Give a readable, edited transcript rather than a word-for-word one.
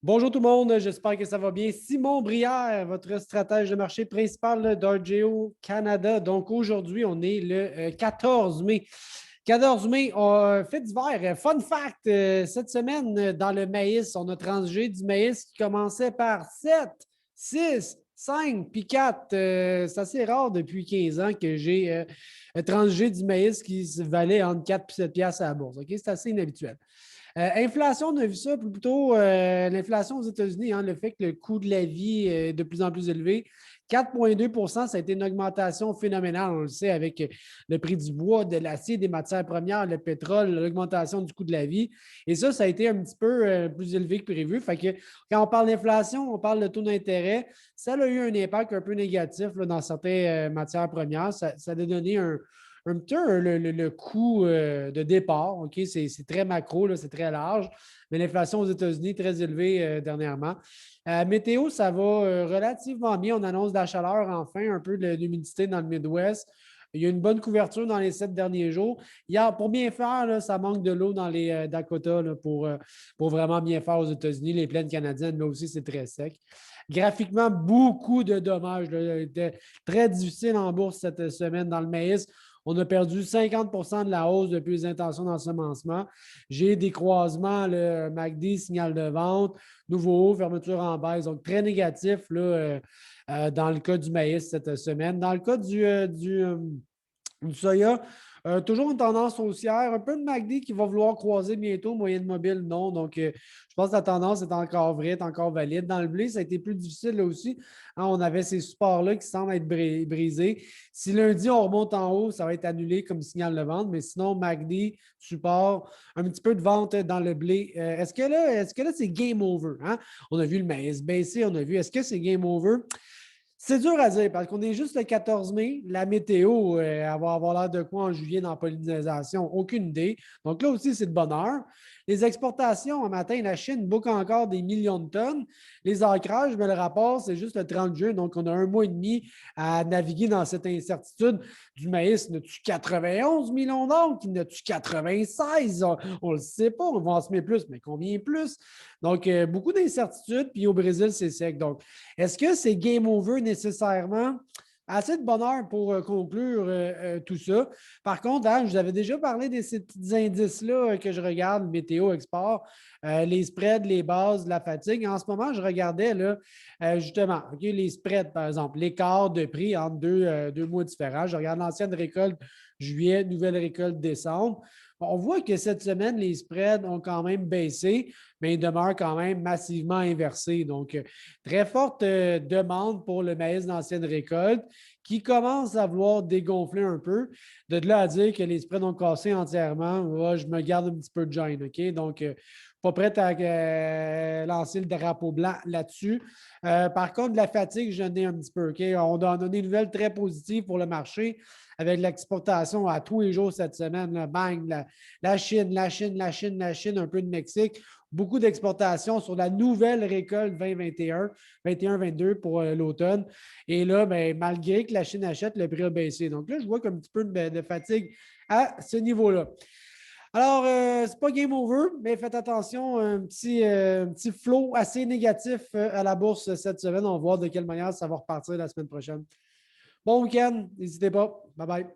Bonjour tout le monde, j'espère que ça va bien. Simon Brière, votre stratège de marché principal d'Argeo Canada. Donc aujourd'hui, on est le 14 mai. 14 mai, fait d'hiver. Fun fact, cette semaine, dans le maïs, on a transgé du maïs qui commençait par 7, 6, 5, puis 4. C'est assez rare depuis 15 ans que j'ai transgé du maïs qui se valait entre 4 et 7 piastres à la bourse. Ok? C'est assez inhabituel. Inflation, on a vu ça plutôt, l'inflation aux États-Unis, hein, le fait que le coût de la vie est de plus en plus élevé. 4,2 ça a été une augmentation phénoménale, on le sait, avec le prix du bois, de l'acier, des matières premières, le pétrole, l'augmentation du coût de la vie. Et ça a été un petit peu plus élevé que prévu. Fait que quand on parle d'inflation, on parle de taux d'intérêt. Ça a eu un impact un peu négatif là, dans certaines matières premières. Ça a donné un petit peu le coût de départ. OK? C'est très macro, c'est très large, mais l'inflation aux États-Unis est très élevée dernièrement. Météo, ça va relativement bien. On annonce de la chaleur enfin, un peu de l'humidité dans le Midwest. Il y a une bonne couverture dans les 7 derniers jours. Hier, pour bien faire, là, ça manque de l'eau dans les Dakota là, pour vraiment bien faire aux États-Unis. Les plaines canadiennes, là aussi, c'est très sec. Graphiquement, beaucoup de dommages. Là. C'était très difficile en bourse cette semaine dans le maïs. On a perdu 50 de la hausse depuis les intentions d'ensemencement. J'ai des croisements, le MACD, signal de vente, nouveau haut, fermeture en baisse. Donc, très négatif là, dans le cas du maïs cette semaine. Dans le cas du soya, toujours une tendance haussière, un peu de MACD qui va vouloir croiser bientôt, moyenne mobile, non. Donc, je pense que la tendance est encore vraie, est encore valide. Dans le blé, ça a été plus difficile là aussi. Hein, on avait ces supports-là qui semblent être brisés. Si lundi, on remonte en haut, ça va être annulé comme signal de vente, mais sinon, MACD, support, un petit peu de vente dans le blé. Est-ce que là, c'est game over? Hein? On a vu le maïs baisser, on a vu, est-ce que c'est game over? C'est dur à dire parce qu'on est juste le 14 mai. La météo, elle va avoir l'air de quoi en juillet dans la pollinisation? Aucune idée. Donc là aussi, c'est de bonheur. Les exportations, un matin, la Chine boucle encore des millions de tonnes. Les ancrages, mais le rapport, c'est juste le 30 juin. Donc, on a un mois et demi à naviguer dans cette incertitude. Du maïs, n'a-tu 91 millions d'ordres? N'a-tu 96? On ne le sait pas. On va en semer plus, mais combien plus? Donc, beaucoup d'incertitudes. Puis au Brésil, c'est sec. Donc, est-ce que c'est game over nécessairement? Assez de bonheur pour conclure tout ça. Par contre, hein, je vous avais déjà parlé de ces petits indices-là que je regarde, météo, export, les spreads, les bases, la fatigue. En ce moment, je regardais là, justement, les spreads, par exemple, l'écart de prix entre deux mois différents. Je regarde l'ancienne récolte juillet, nouvelle récolte décembre. On voit que cette semaine, les spreads ont quand même baissé, mais ils demeurent quand même massivement inversés. Donc, très forte demande pour le maïs d'ancienne récolte qui commence à vouloir dégonfler un peu. De là à dire que les spreads ont cassé entièrement, je me garde un petit peu de gêne. OK? Donc, pas prêt à lancer le drapeau blanc là-dessus. Par contre, la fatigue, j'en ai un petit peu. OK? On a donné une nouvelle très positive pour le marché avec l'exportation à tous les jours cette semaine. Là, bang, la Chine, la Chine, la Chine, la Chine, un peu de Mexique. Beaucoup d'exportations sur la nouvelle récolte 2021, 21-22 pour l'automne. Et là, ben, malgré que la Chine achète, le prix a baissé. Donc là, je vois un petit peu de fatigue à ce niveau-là. Alors, c'est pas game over, mais faites attention, un petit flow assez négatif à la bourse cette semaine. On va voir de quelle manière ça va repartir la semaine prochaine. Bon week-end, n'hésitez pas. Bye bye.